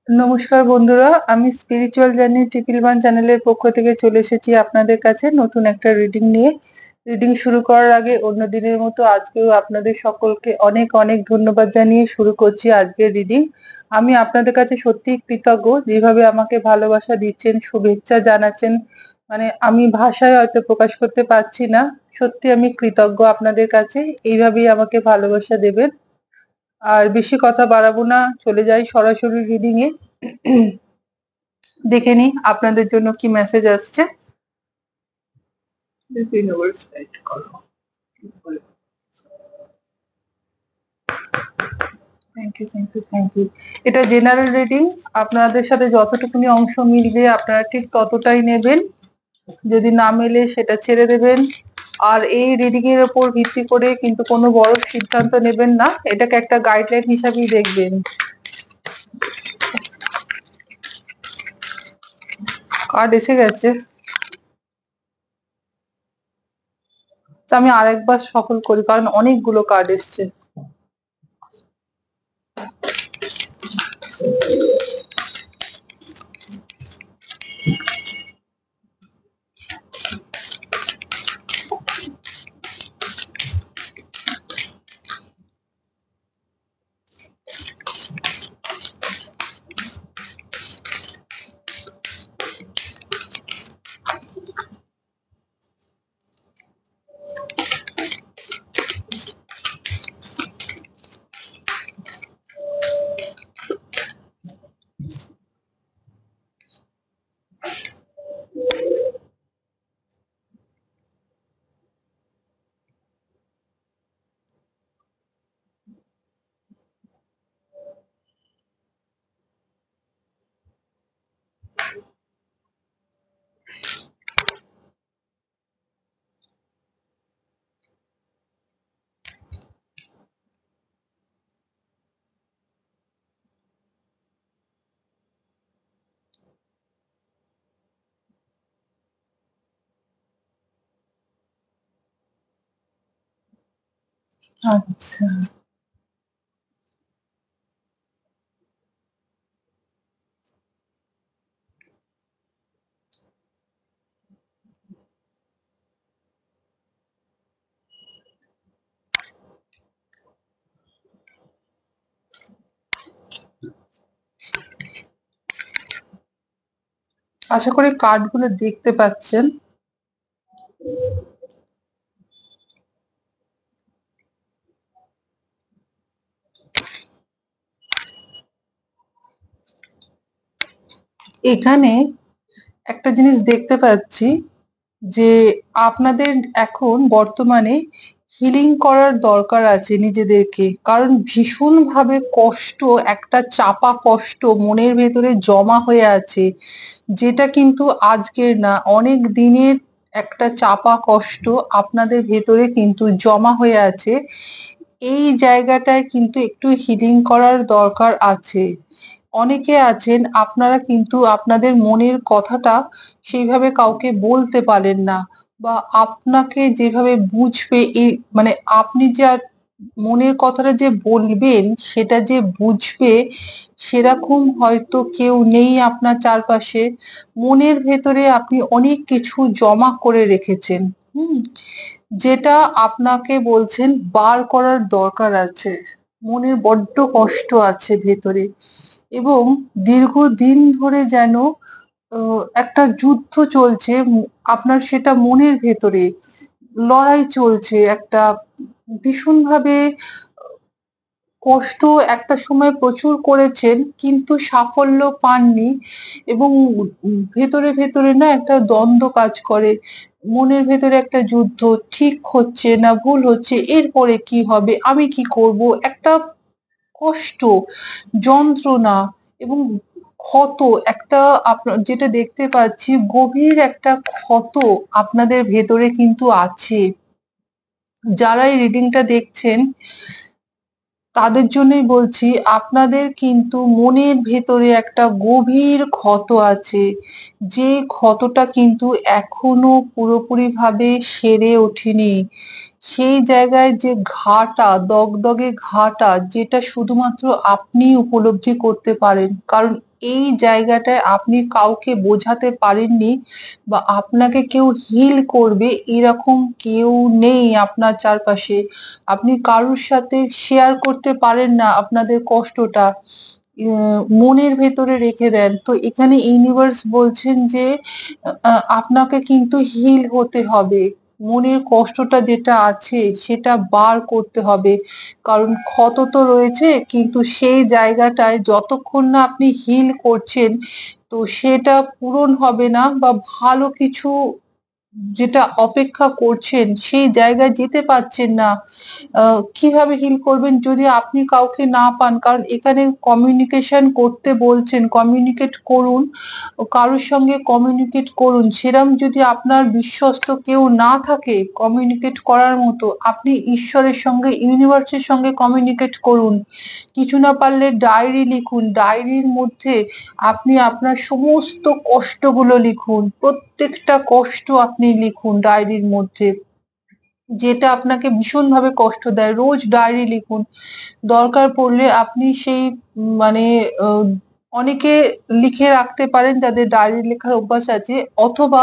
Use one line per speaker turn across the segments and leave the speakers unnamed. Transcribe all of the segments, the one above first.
নমস্কার বন্ধুরা, আমি স্পিরিচুয়াল জার্নি ট্রিপল ওয়ান চ্যানেলের পক্ষ থেকে চলে এসেছি আপনাদের কাছে নতুন একটা রিডিং নিয়ে। রিডিং শুরু করার আগে অন্য দিনের মতো আজকেও আপনাদের সকলকে অনেক অনেক ধন্যবাদ জানিয়ে শুরু করছি আজকের রিডিং। আমি আপনাদের কাছে সত্যিই কৃতজ্ঞ, যেভাবে আমাকে ভালোবাসা দিচ্ছেন, শুভেচ্ছা জানাচ্ছেন, মানে আমি ভাষায় হয়তো প্রকাশ করতে পারছি না। সত্যি আমি কৃতজ্ঞ আপনাদের কাছে, এইভাবেই আমাকে ভালোবাসা দেবেন। আর বেশি কথা বাড়াবো না, চলে যাই সরাসরি রিডিং এ। দেখে নিই আপনাদের জন্য কি মেসেজ আসছে। Thank you, thank you, thank you. এটা জেনারেল রিডিং, আপনাদের সাথে যতটুকুনি অংশ মিলবে আপনারা ঠিক ততটাই নেবেন, যদি না মেলে সেটা ছেড়ে দেবেন। আর এই রিডিং এর উপর ভিত্তি করে কিন্তু কোনো বড় সিদ্ধান্ত নেবেন না, এটাকে একটা গাইডলাইন হিসাবেই দেখবেন। কার্ড এসে গেছে, তো আমি আরেকবার সফল করি কারণ অনেকগুলো কার্ড এসছে। আচ্ছা, আশা করি কার্ডগুলো দেখতে পাচ্ছেন। এখানে একটা জিনিস দেখতে পাচ্ছি যে আপনাদের এখন বর্তমানে হিলিং করার দরকার আছে নিজেদেরকে, কারণ ভীষণভাবে কষ্ট, একটা চাপা কষ্ট মনের ভেতরে জমা হয়ে আছে, যেটা কিন্তু আজকের না, অনেক দিনের একটা চাপা কষ্ট আপনাদের ভেতরে কিন্তু জমা হয়ে আছে। এই জায়গাটায় কিন্তু একটু হিলিং করার দরকার আছে। অনেকে আছেন আপনারা কিন্তু আপনাদের মনের কথাটা সেইভাবে কাউকে বলতে পারেন না, বা আপনাকে যেভাবে বুঝবে এই মানে আপনি যা মনের কথাটা যে বলবেন সেটা যে বুঝবে সেরকম হয়তো কেউ নেই আপনার চারপাশে। মনের ভেতরে আপনি অনেক কিছু জমা করে রেখেছেন, হুম, যেটা আপনাকে বলছেন বার করার দরকার আছে। মনের বড্ড কষ্ট আছে ভেতরে, এবং দীর্ঘদিন ধরে যেন একটা যুদ্ধ চলছে, আপনার সেটা মনের ভেতরে লড়াই চলছে একটা, ভীষণভাবে কষ্ট একটা সময় প্রচুর করেছেন কিন্তু সাফল্য পাননি, এবং ভেতরে ভেতরে না একটা দ্বন্দ্ব কাজ করে। মনের ভেতরে একটা যুদ্ধ, ঠিক হচ্ছে না ভুল হচ্ছে, এরপরে কি হবে, আমি কি করব, একটা কষ্ট, যন্ত্রণা এবং ক্ষত, একটা আপনার যেটা দেখতে পাচ্ছি গভীর একটা ক্ষত আপনাদের ভেতরে কিন্তু আছে। যারা এই রিডিংটা দেখছেন তাদের জন্যই বলছি, আপনাদের কিন্তু মনের ভেতরে একটা গভীর ক্ষত আছে, যে ক্ষতটা কিন্তু এখনো পুরোপুরি ভাবে সেরে ওঠেনি। সেই জায়গায় যে ঘাটা, দগদগে ঘাটা, যেটা শুধুমাত্র আপনিই উপলব্ধি করতে পারেন। কারণ এই জায়গাটায় আপনি কাউকে বোঝাতে পারেননি বা আপনাকে কেউ হিল করবে এরকম কেউ নেই আপনার চারপাশে। আপনি কারোর সাথে শেয়ার করতে পারেন না আপনাদের কষ্টটা। মনের ভেতরে রেখে দেন। তো এখানে ইউনিভার্স বলছেন যে আপনাকে কিন্তু হিল হতে হবে। মনের কষ্টটা যেটা আছে সেটা বার করতে হবে। কারণ ক্ষত তো রয়েছে, কিন্তু সেই জায়গাটায় যতক্ষণ না আপনি হিল করছেন তো সেটা পূরণ হবে না বা ভালো কিছু যেটা অপেক্ষা করছেন সেই জায়গায় যেতে পারছেন না। কিভাবে হিল করবেন যদি আপনি কাউকে না পান? কারণ এখানে কমিউনিকেশন করতে বলছেন, কমিউনিকেট করুন। কারোর সঙ্গে কমিউনিকেট করুন। সেরম যদি আপনার বিশ্বস্ত কেউ না থাকে কমিউনিকেট করার মতো, আপনি ঈশ্বরের সঙ্গে, ইউনিভার্সের সঙ্গে কমিউনিকেট করুন। কিছু না পারলে ডায়েরি লিখুন। ডায়েরির মধ্যে আপনি আপনার সমস্ত কষ্টগুলো লিখুন। প্রত্যেকটা কষ্ট আপনি লিখুন ডায়েরির মধ্যে। যেটা আপনাকে ভীষণভাবে কষ্ট দেয়, রোজ ডায়েরি লিখুন। দরকার পড়লে আপনি সেই মানে আ অনেকে লিখে রাখতে পারেন যাদের ডায়েরি লেখার অভ্যাস আছে, অথবা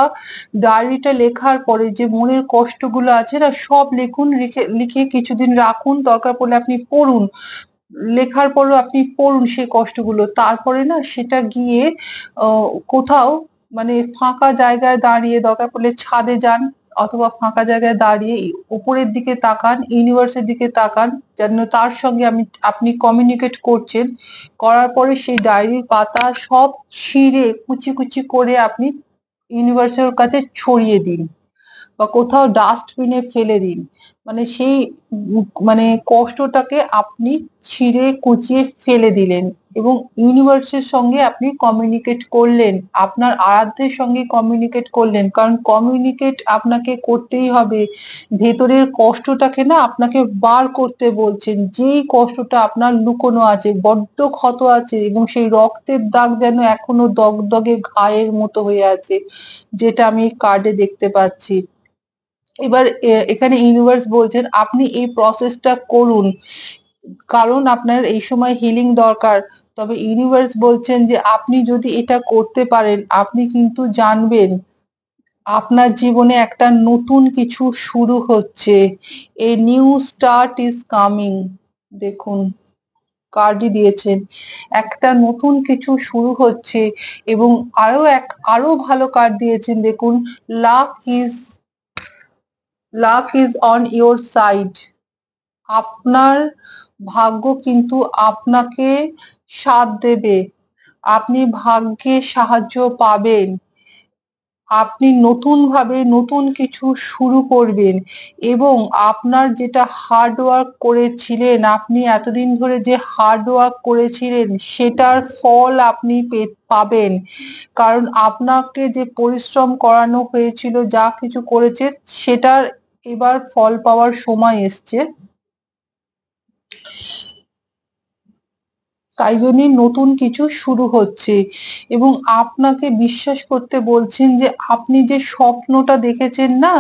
ডায়েরিটা লেখার পরে যে মনের কষ্টগুলো আছে না সব লিখুন, লিখে কিছুদিন রাখুন, দরকার পড়লে আপনি পড়ুন। লেখার পরেও আপনি পড়ুন সেই কষ্টগুলো। তারপরে না সেটা গিয়ে অ কোথাও মানে ফাঁকা জায়গায় দাঁড়িয়ে, দরকার পড়লে ছাদে যান অথবা ফাঁকা জায়গায় দাঁড়িয়ে উপরের দিকে তাকান, ইউনিভার্স এর দিকে তাকান, যেন তার সঙ্গে আপনি কমিউনিকেট করছেন। করার পরে সেই ডায়েরির পাতা সব ছিঁড়ে কুচি, কুচি করে আপনি ইউনিভার্স এর কাছে ছড়িয়ে দিন। বা কোথাও ডাস্টবিনে ফেলে দিন। মানে সেই মানে কষ্টটাকে আপনি ছিঁড়ে কুচিয়ে ফেলে দিলেন এবং ইউনিভার্সের সঙ্গে আপনি কমিউনিকেট করলেন। আপনার আরাধ্যের সঙ্গে কমিউনিকেট করলেন। কারণ কমিউনিকেট আপনাকে করতেই হবে। ভেতরের কষ্টটাকে না আপনাকে বার করতে বলছেন। যেই কষ্টটা আপনার লুকোনো আছে, বড্ড ক্ষত আছে এবং সেই রক্তের দাগ যেন এখনো দগদগে ঘায়ের মতো হয়ে আছে। যেটা আমি এই কার্ডে দেখতে পাচ্ছি। এবার এখানে ইউনিভার্স বলছেন আপনি এই প্রসেসটা করুন। কারণ আপনার এই সময় হিলিং দরকার। তবে ইউনিভার্স বলছেন যে আপনি যদি এটা করতে পারেন, আপনি কিন্তু জানবেন আপনার জীবনে একটা নতুন কিছু শুরু হচ্ছে। A new start is coming। দেখুন কার্ডই দিয়েছেন। একটা নতুন কিছু শুরু হচ্ছে এবং আরো ভালো কার্ড দিয়েছেন দেখুন, lakh is on your side। আপনার ভাগ্য কিন্তু আপনাকে সাথ দেবে। আপনি ভাগ্যের সাহায্য পাবেন। আপনি নতুনভাবে নতুন কিছু শুরু করবেন এবং আপনার যেটা হার্ড ওয়ার্ক করেছিলেন, আপনি এতদিন ধরে যে হার্ড ওয়ার্ক করেছিলেন সেটার ফল আপনি পাবেন। কারণ আপনাকে যে পরিশ্রম করানো হয়েছিল, যা কিছু করেছেন সেটার এবার ফল পাওয়ার সময় এসছে। তাই জন্যই নতুন কিছু শুরু হচ্ছে এবং আপনাকে বিশ্বাস করতে বলছেন যে আপনি যে স্বপ্নটা দেখেছেন না,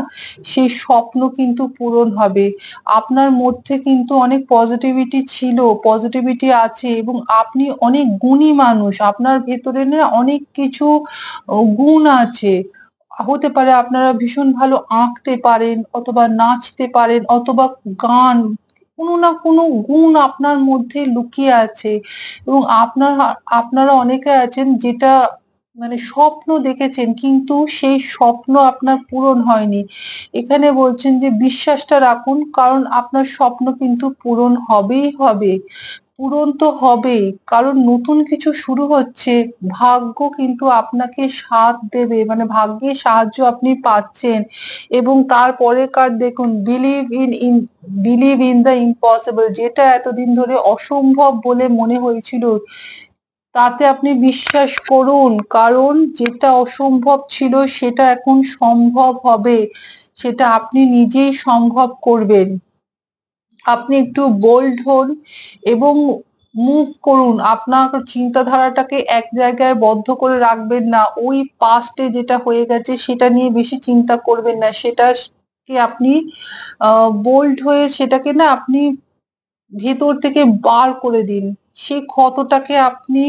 সেই স্বপ্ন কিন্তু পূরণ হবে। আপনার মধ্যে কিন্তু অনেক পজিটিভিটি ছিল, পজিটিভিটি আছে এবং আপনি অনেক গুণী মানুষ। আপনার ভেতরে না অনেক কিছু গুণ আছে। হতে পারে আপনারা ভীষণ ভালো আঁকতে পারেন অথবা নাচতে পারেন অথবা গান, কোনো না কোনো গুণ আপনার মধ্যে লুকিয়ে আছে এবং আপনারা অনেকে আছেন যেটা মানে স্বপ্ন দেখেছেন কিন্তু সেই স্বপ্ন আপনার পূরণ হয়নি। এখানে বলছেন যে বিশ্বাসটা রাখুন, কারণ আপনার স্বপ্ন কিন্তু পূরণ হবেই হবে। পূরণ তো হবেই, কারণ নতুন কিছু শুরু হচ্ছে। ভাগ্য কিন্তু আপনাকে সাথ দেবে, মানে ভাগ্যের সাহায্য আপনি পাচ্ছেন। এবং তার পরের কার্ড দেখুন, বিলিভ ইন দ্য ইম্পসিবল। যেটা এতদিন ধরে অসম্ভব বলে মনে হয়েছিল তাতে আপনি বিশ্বাস করুন, কারণ যেটা অসম্ভব ছিল সেটা এখন সম্ভব হবে। সেটা আপনি নিজেই সম্ভব করবেন। আপনি একটু বোল্ড হন এবং মুভ করুন। আপনার চিন্তাধারাটাকে এক জায়গায় বদ্ধ করে রাখবেন না। ওই পাস্টে যেটা হয়ে গেছে সেটা নিয়ে বেশি চিন্তা করবেন না। সেটা আপনি বোল্ড হয়ে সেটাকে না আপনি ভেতর থেকে বার করে দিন। সেই ক্ষতটাকে আপনি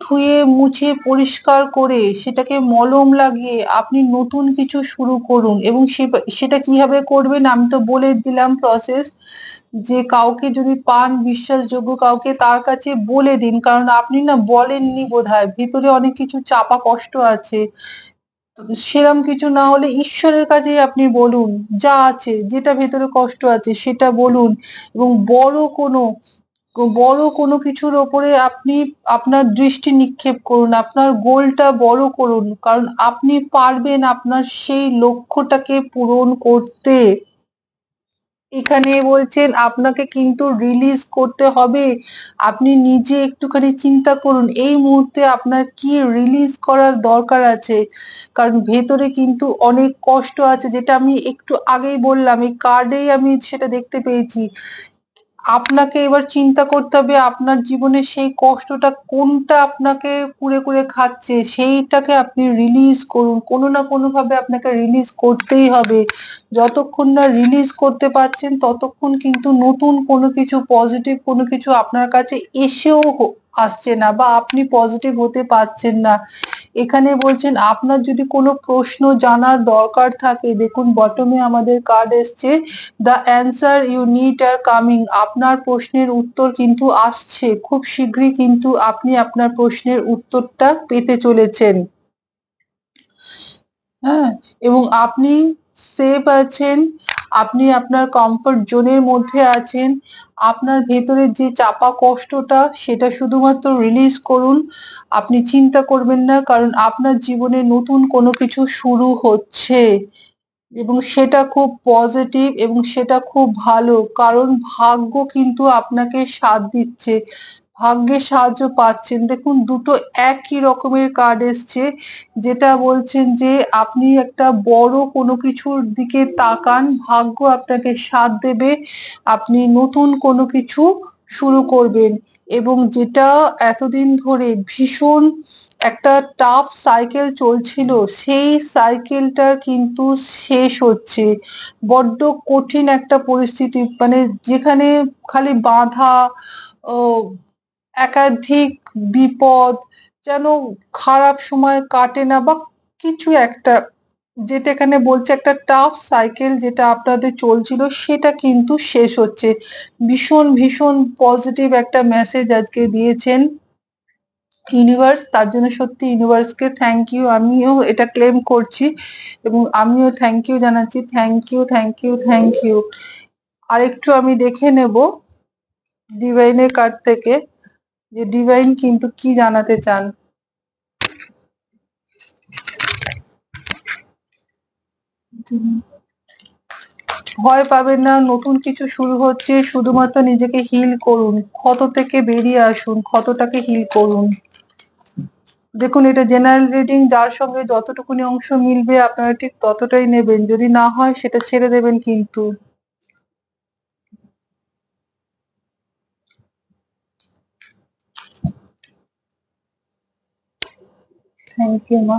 ধুয়ে মুছে পরিষ্কার করে সেটাকে মলম লাগিয়ে আপনি নতুন কিছু শুরু করুন এবং সেটা কিভাবে করবেন আমি তো বলে দিলাম প্রসেস। যে কাউকে যদি পান বিশ্বাসযোগ্য কাউকে তার কাছে বলে দিন। কারণ আপনি না বলেননি বোধহয়। ভিতরে অনেক কিছু চাপা কষ্ট আছে। সেরম কিছু না হলে ঈশ্বরের কাছেই আপনি বলুন। যা আছে, যেটা ভেতরে কষ্ট আছে সেটা বলুন এবং বড় কোনো কিছুর ওপরে আপনি আপনার দৃষ্টি নিক্ষেপ করুন। আপনার গোলটা বড় করুন। কারণ আপনি পারবেন আপনার সেই লক্ষ্যটাকে পূরণ করতে। এখানে বলছেন আপনাকে কিন্তু রিলিজ করতে হবে। আপনি নিজে একটুখানি চিন্তা করুন এই মুহূর্তে আপনার কি রিলিজ করার দরকার আছে। কারণ ভেতরে কিন্তু অনেক কষ্ট আছে যেটা আমি একটু আগেই বললাম। এই কার্ডেই আমি সেটা দেখতে পেয়েছি। আপনাকে এবার চিন্তা করতে হবে আপনার জীবনে সেই কষ্টটা কোনটা আপনাকে কুরে খাচ্ছে সেইটাকে আপনি রিলিজ করুন। কোনো না কোনোভাবে আপনাকে রিলিজ করতেই হবে। যতক্ষণ না রিলিজ করতে পারছেন ততক্ষণ কিন্তু নতুন কোনো কিছু পজিটিভ কোনো কিছু আপনার কাছে এসেও আসছে না বা আপনি পজিটিভ হতে পারছেন না। এখানে বলছেন আপনার যদি কোনো প্রশ্ন জানার দরকার থাকে দেখুন বটমে আমাদের কার্ড এসছে the answer you need are coming. আপনার প্রশ্নের উত্তর কিন্তু আসছে খুব শীঘ্রই কিন্তু আপনি আপনার প্রশ্নের উত্তরটা পেতে চলেছেন। হ্যাঁ, এবং আপনি সেফ আছেন, আপনি আপনার কমফোর্ট জোনের মধ্যে আছেন। আপনার ভেতরের যে চাপা কষ্টটা সেটা শুধুমাত্র রিলিজ করুন। আপনি চিন্তা করবেন না কারণ আপনার জীবনে নতুন কোনো কিছু শুরু হচ্ছে এবং সেটা খুব পজিটিভ এবং সেটা খুব ভালো। কারণ ভাগ্য কিন্তু আপনাকে সাথ দিচ্ছে। ভাগ্যের সাহায্য পাচ্ছেন। দেখুন দুটো একই রকমের কার্ড এসছে। যেটা বলছেন যে আপনি একটা বড় কোনো কিছুর দিকে তাকান, ভাগ্য আপনাকে সাথ দেবে। আপনি নতুন কোনো কিছু শুরু করবেন এবং যেটা এতদিন ধরে ভীষণ একটা টাফ সাইকেল চলছিল সেই সাইকেলটার কিন্তু শেষ হচ্ছে। বড্ড কঠিন একটা পরিস্থিতি মানে যেখানে খালি বাধা ও একাধিক বিপদ যেন খারাপ সময় কাটে না বা কিছু একটা যেটা এখানে বলছে একটা টাফ সাইকেল যেটা আপনাদের চলছিল সেটা কিন্তু শেষ হচ্ছে। ভীষণ পজিটিভ একটা মেসেজ আজকে দিয়েছেন ইউনিভার্স। তার জন্য সত্যি ইউনিভার্সকে থ্যাংক ইউ। আমিও এটা ক্লেম করছি এবং আমিও থ্যাংক ইউ জানাচ্ছি। Thank you. আরেকটু আমি দেখে নেব ডিভাইনের কার্ড থেকে যে ডিভাইন কিন্তু কি জানাতে চান। ভয় পাবেন না, নতুন কিছু শুরু হচ্ছে, শুধুমাত্র নিজেকে হিল করুন, ক্ষত থেকে বেরিয়ে আসুন, ক্ষতটাকে হিল করুন। দেখুন এটা জেনারেল রিডিং, যার সঙ্গে যতটুকুনি অংশ মিলবে আপনারা ঠিক ততটাই নেবেন, যদি না হয় সেটা ছেড়ে দেবেন কিন্তু। থ্যাংক ইউ মা।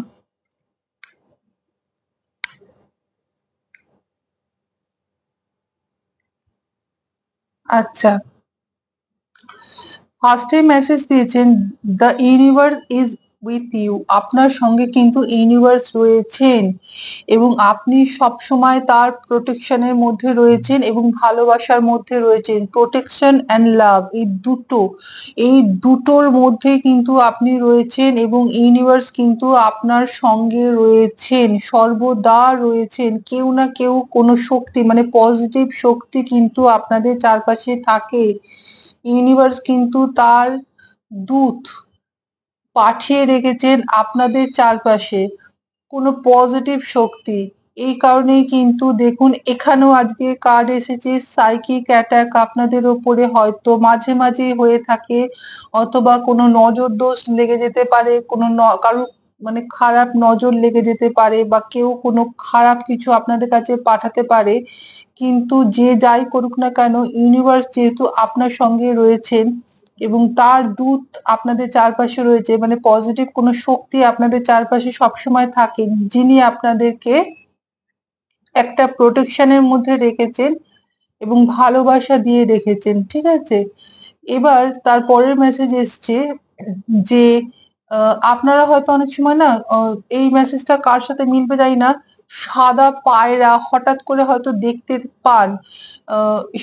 আচ্ছা, ফার্স্টে মেসেজ দিয়েছেন the universe is with you. আপনার সঙ্গে কিন্তু ইউনিভার্স রয়েছেন এবং আপনি সবসময় তার প্রোটেকশনের মধ্যে রয়েছেন এবং ভালোবাসার মধ্যে রয়েছেন। প্রোটেকশন অ্যান্ড লাভ এই দুটোর মধ্যেই কিন্তু আপনি রয়েছেন এবং ইউনিভার্স কিন্তু আপনার সঙ্গে রয়েছেন, সর্বদা রয়েছেন। কেউ না কেউ কোনো শক্তি মানে পজিটিভ শক্তি কিন্তু আপনাদের চারপাশে থাকে। ইউনিভার্স কিন্তু তার দূত পাঠিয়ে রেখেছেন আপনাদের চারপাশে কোনো পজিটিভ শক্তি। এই কারণেই কিন্তু দেখুন এখানেও আজকে কার্ড এসেছে সাইকিক অ্যাটাক আপনাদের ওপরে হয়তো মাঝে হয়ে থাকে অথবা কোনো নজর দোষ লেগে যেতে পারে, কোনো কারো মানে খারাপ নজর লেগে যেতে পারে বা কেউ কোনো খারাপ কিছু আপনাদের কাছে পাঠাতে পারে। কিন্তু যে যাই করুক না কেন ইউনিভার্স যেহেতু আপনার সঙ্গে রয়েছেন এবং তার দূত আপনাদের চারপাশে রয়েছে মানে পজিটিভ কোনো শক্তি আপনাদের চারপাশে সবসময় থাকেন যিনি আপনাদেরকে একটা প্রোটেকশনের মধ্যে রেখেছেন এবং ভালোবাসা দিয়ে রেখেছেন, ঠিক আছে? এবার তার পরের মেসেজ এসছে যে আপনারা হয়তো অনেক সময় না এই মেসেজটা কার সাথে মিলবে জানি না, সাদা পায়রা হঠাৎ করে হয়তো দেখতে পান। আ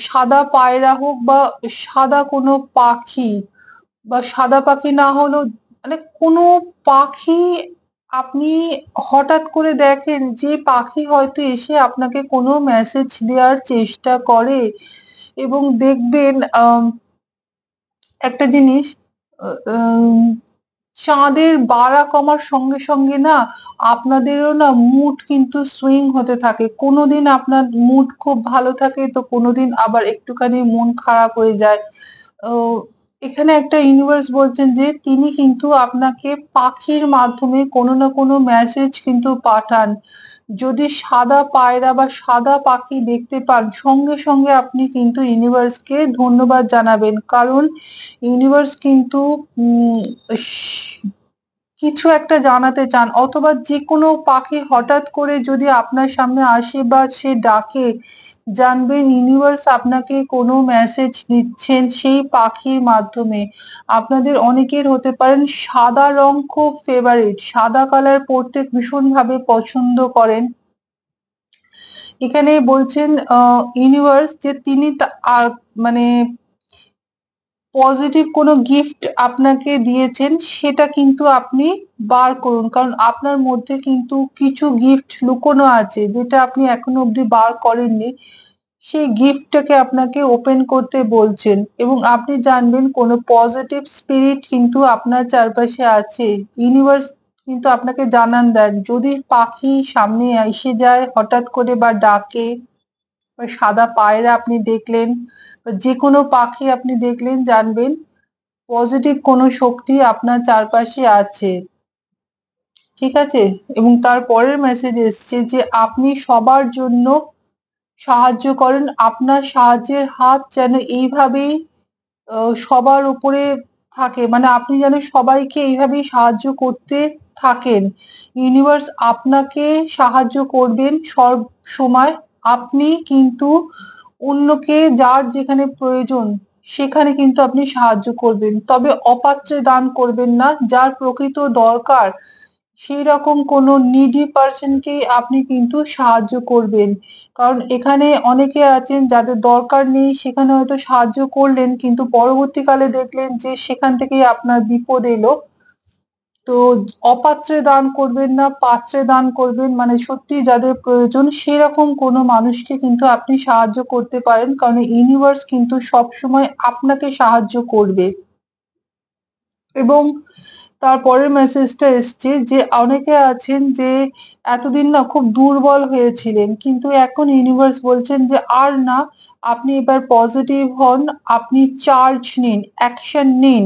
সাদা পায়রা হোক বা সাদা কোনো পাখি বা সাদা পাখি না হলেও মানে কোনো পাখি আপনি হঠাৎ করে দেখেন যে পাখি হয়তো এসে আপনাকে কোনো মেসেজ দেওয়ার চেষ্টা করে এবং দেখবেন একটা জিনিস আ আম চাঁদের বাড়া কমার সঙ্গে, সঙ্গে না আপনাদেরও না মুড কিন্তু সুইং হতে থাকে। কোনোদিন আপনার মুড খুব ভালো থাকে তো কোনোদিন আবার একটুখানি মন খারাপ হয়ে যায়। ও এখানে একটা ইউনিভার্স বলছেন যে তিনি কিন্তু আপনাকে পাখির মাধ্যমে কোনো না কোনো মেসেজ কিন্তু পাঠান। যদি সাদা পায়রা বা সাদা পাখি দেখতে পান সঙ্গে, সঙ্গে আপনি কিন্তু ইউনিভার্সকে ধন্যবাদ জানাবেন। কারণ ইউনিভার্স কিন্তু উম স কিছু একটা জানাতে চান অথবা যেকোনো পাখি হঠাৎ করে যদি আপনার সামনে আসে বা সে ডাকে, জানবেন ইউনিভার্স আপনাকে কোনো মেসেজ দিচ্ছেন সেই পাখির মাধ্যমে। আপনাদের অনেকের হতে পারেন সাদা রং খুব ফেভারিট, সাদা কালার পড়তে ভীষণভাবে পছন্দ করেন। এখানে বলছেন ইউনিভার্স যে তিনি মানে পজিটিভ কোনো গিফট আপনাকে দিয়েছেন সেটা কিন্তু আপনি বার করুন। কারণ আপনার মধ্যে কিন্তু কিছু গিফট লুকোনো আছে যেটা আপনি এখনো অব্দি বার করেননি। সেই গিফটটাকে আপনাকে ওপেন করতে বলছেন এবং আপনি জানবেন কোনো পজিটিভ স্পিরিট কিন্তু আপনার চারপাশে আছে। ইউনিভার্স কিন্তু আপনাকে জানান দেন যদি পাখি সামনে এসে যায় হঠাৎ করে বা ডাকে বা সাদা পায়রা আপনি দেখলেন বা যেকোনো পাখি আপনি দেখলেন জানবেন পজিটিভ কোনো শক্তি আপনার চারপাশে আছে। ঠিক আছে? এবং তার পরের মেসেজ এসছে যে আপনি সবার জন্য সাহায্য করেন। আপনার সাহায্যের হাত যেন এইভাবেই সবার উপরে থাকে। মানে আপনি যেন সবাইকে এইভাবেই সাহায্য করতে থাকেন। ইউনিভার্স আপনাকে সাহায্য করবেন সবসময়। আপনি কিন্তু অন্যকে যার যেখানে প্রয়োজন সেখানে কিন্তু আপনি সাহায্য করবেন। তবে অপাত্রে দান করবেন না। যার প্রকৃত দরকার সেইরকম কোনো needy person কেই আপনি কিন্তু সাহায্য করবেন। কারণ এখানে অনেকে আছেন যাদের দরকার নেই সেখানে হয়তো সাহায্য করলেন কিন্তু পরবর্তীকালে দেখলেন যে সেখান থেকেই আপনার বিপদ এলো। তো অপাত্রে দান করবেন না, পাত্রে দান করবেন। মানে সত্যিই যাদের প্রয়োজন সেরকম কোনো মানুষকে কিন্তু আপনি সাহায্য করতে পারেন। কারণ ইউনিভার্স কিন্তু সবসময় আপনাকে সাহায্য করবে। এবং তারপরের মেসেজটা এসছে যে অনেকে আছেন যে এতদিন না খুব দুর্বল হয়েছিলেন। কিন্তু এখন ইউনিভার্স বলছেন যে আর না, আপনি এবার পজিটিভ হন, আপনি চার্জ নিন, অ্যাকশন নিন,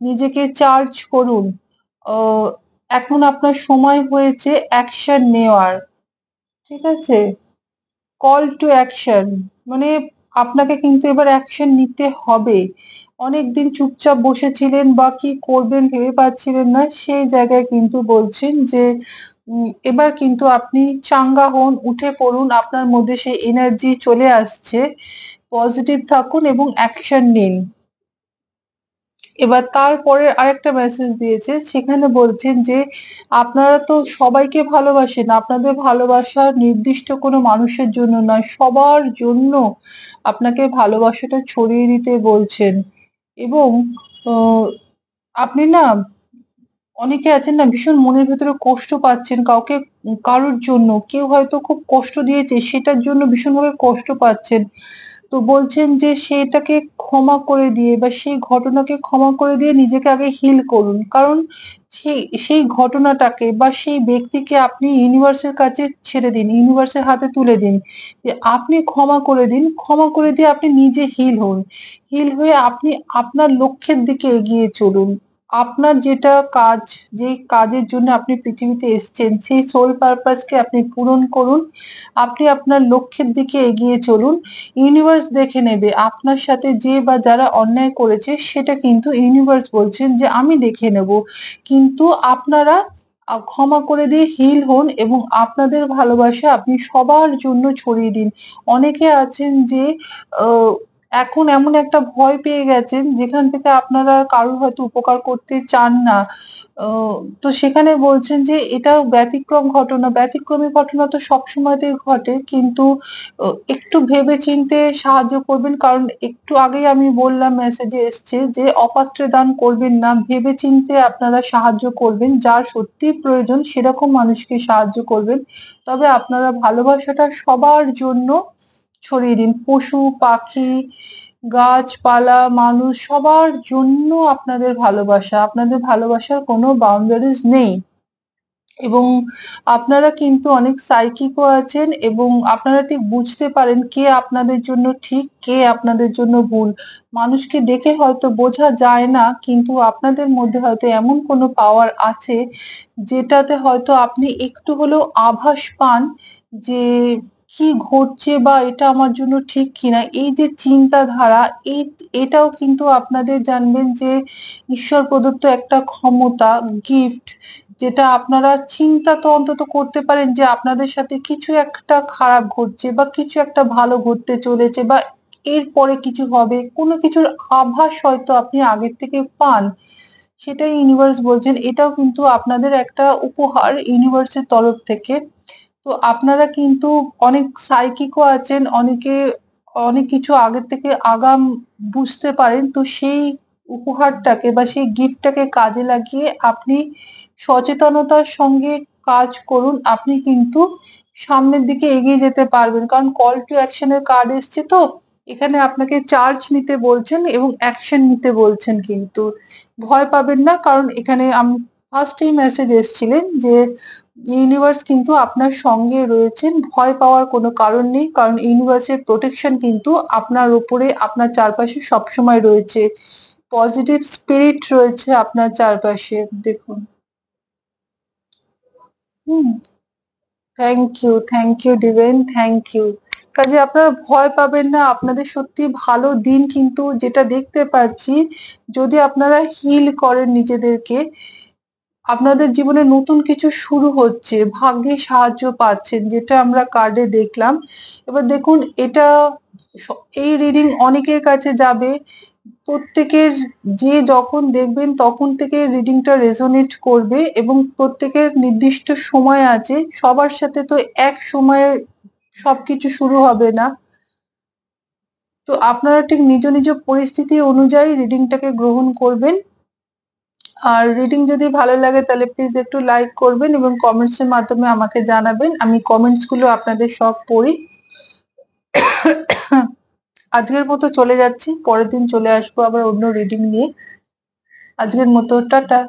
নিজেকে চার্জ করুন। অ এখন আপনার সময় হয়েছে অ্যাকশন নেওয়ার। ঠিক আছে? কল টু অ্যাকশন মানে আপনাকে কিন্তু এবার অ্যাকশন নিতে হবে। অনেকদিন চুপচাপ বসেছিলেন বা কি করবেন ভেবে পাচ্ছিলেন না, সেই জায়গায় কিন্তু বলছেন যে এবার কিন্তু আপনি চাঙ্গা হন, উঠে পড়ুন, আপনার মধ্যে সেই এনার্জি চলে আসছে। পজিটিভ থাকুন এবং অ্যাকশন নিন। এবার তারপরে আরেকটা মেসেজ দিয়েছে সেখানে বলছেন যে আপনারা তো সবাইকে ভালোবাসেন। আপনাদের ভালোবাসা নির্দিষ্ট কোনো মানুষের জন্য নয়, সবার জন্য আপনাকে ভালোবাসাটা ছড়িয়ে দিতে বলছেন। এবং অ আপনি না অনেকে আছেন না ভীষণ মনের ভেতরে কষ্ট পাচ্ছেন কাউকে কারোর জন্য। কেউ হয়তো খুব কষ্ট দিয়েছে সেটার জন্য ভীষণভাবে কষ্ট পাচ্ছেন। তো বলছেন যে সেটাকে ক্ষমা করে দিয়ে বা সেই ঘটনাকে ক্ষমা করে দিয়ে নিজেকে আগে হিল করুন। কারণ সেই ঘটনাটাকে বা সেই ব্যক্তিকে আপনি ইউনিভার্সের কাছে ছেড়ে দিন। ইউনিভার্সের হাতে তুলে দিন। যে আপনি ক্ষমা করে দিন। ক্ষমা করে দিয়ে আপনি নিজে হিল হন। হিল হয়ে আপনি আপনার লক্ষ্যের দিকে এগিয়ে চলুন। আপনার যেটা কাজ, যেই কাজের জন্য আপনি পৃথিবীতে এসছেন সেই সোল পারপাস কে আপনি পূরণ করুন। আপনি আপনার লক্ষ্যের দিকে এগিয়ে চলুন। ইউনিভার্স দেখে নেবে আপনার সাথে যে বা যারা অন্যায় করেছে সেটা কিন্তু ইউনিভার্স বলছেন যে আমি দেখে নেব। কিন্তু আপনারা ক্ষমা করে দিয়ে হিল হন এবং আপনাদের ভালোবাসা আপনি সবার জন্য ছড়িয়ে দিন। অনেকে আছেন যে আ এখন এমন একটা ভয় পেয়ে গেছেন যেখান থেকে আপনারা কারোর হয়তো উপকার করতে চান না। ও তো সেখানে বলছেন যে এটা ব্যতিক্রম ঘটনা। ব্যতিক্রমী ঘটনা তো সবসময়তেই ঘটে। কিন্তু একটু ভেবে চিন্তে সাহায্য করবেন। কারণ একটু আগেই আমি বললাম মেসেজে এসছে যে অপাত্রে দান করবেন না। ভেবে চিন্তে আপনারা সাহায্য করবেন। যার সত্যিই প্রয়োজন সেরকম মানুষকে সাহায্য করবেন। তবে আপনারা ভালোবাসাটা সবার জন্য ছড়িয়ে দিন। পশু, পাখি, গাছপালা, মানুষ সবার জন্য আপনাদের ভালোবাসা। আপনাদের ভালোবাসার কোনো বাউন্ডারিজ নেই। এবং আপনারা কিন্তু অনেক সাইকিক ও আছেন এবং আপনারা ঠিক বুঝতে পারেন কে আপনাদের জন্য ঠিক, কে আপনাদের জন্য ভুল। মানুষকে দেখে হয়তো বোঝা যায় না, কিন্তু আপনাদের মধ্যে হয়তো এমন কোনো পাওয়ার আছে, যেটাতে হয়তো আপনি একটু হলেও আভাস পান যে কি ঘটছে বা এটা আমার জন্য ঠিক কিনা। এই যে চিন্তাধারা, এটাও কিন্তু আপনাদের জানবেন যে ঈশ্বর প্রদত্ত একটা ক্ষমতা, গিফট, যেটা আপনারা চিন্তা তো অন্তত করতে পারেন যে আপনাদের সাথে কিছু একটা খারাপ ঘটছে বা কিছু একটা ভালো ঘটতে চলেছে বা এরপরে কিছু হবে। কোনো কিছুর আভাস হয়তো আপনি আগের থেকে পান। সেটাই ইউনিভার্স বলছেন। এটাও কিন্তু আপনাদের একটা উপহার ইউনিভার্সের তরফ থেকে। তো আপনারা কিন্তু অনেক সাইকিক ও আছেন, অনেক কিছু আগের থেকে আগাম বুঝতে পারেন। তো সেই উপহারটাকে বা সেই গিফটটাকে কাজে লাগিয়ে আপনি সচেতনতার সঙ্গে কাজ করুন। আপনি কিন্তু সামনের দিকে এগিয়ে যেতে পারবেন। কারণ কল টু অ্যাকশন এর কার্ড এসছে তো, এখানে আপনাকে চার্জ নিতে বলছেন এবং অ্যাকশন নিতে বলছেন কিন্তু। ভয় পাবেন না, কারণ এখানে ফার্স্ট এই মেসেজ এসছিলেন যে ইউনিভার্স কিন্তু আপনার সঙ্গে রয়েছেন। ভয় পাওয়ার কোনো কারণ নেই। কারণ ইউনিভার্সের প্রোটেকশন কিন্তু আপনার উপরে, আপনার চারপাশে সবসময় রয়েছে। পজিটিভ স্পিরিট রয়েছে আপনার চারপাশে। দেখুন। হুম। Thank you Divine, thank you. কাজে আপনারা ভয় পাবেন না। আপনাদের সত্যি ভালো দিন কিন্তু যেটা দেখতে পাচ্ছি, যদি আপনারা হিল করেন নিজেদেরকে, আপনাদের জীবনে নতুন কিছু শুরু হচ্ছে, ভাগ্যে সাহায্য পাচ্ছেন, যেটা আমরা কার্ডে দেখলাম। এবার দেখুন এটা স এই রিডিং অনেকের কাছে যাবে। প্রত্যেকের, যে যখন দেখবেন তখন থেকে রিডিংটা রেজোনেট করবে এবং প্রত্যেকের নির্দিষ্ট সময় আছে। সবার সাথে তো এক সময়ে সবকিছু শুরু হবে না। তো আপনারা ঠিক নিজ নিজ পরিস্থিতি অনুযায়ী রিডিংটাকে গ্রহণ করবেন। আর রিডিং যদি ভালো লাগে তাহলে প্লিজ একটু লাইক করবেন এবং কমেন্টস এর মাধ্যমে আমাকে জানাবেন। আমি কমেন্টস গুলো আপনাদের সব পড়ি। আজকের মতো চলে যাচ্ছি। পরের দিন চলে আসবো আবার অন্য রিডিং নিয়ে। আজকের মতো টাটা।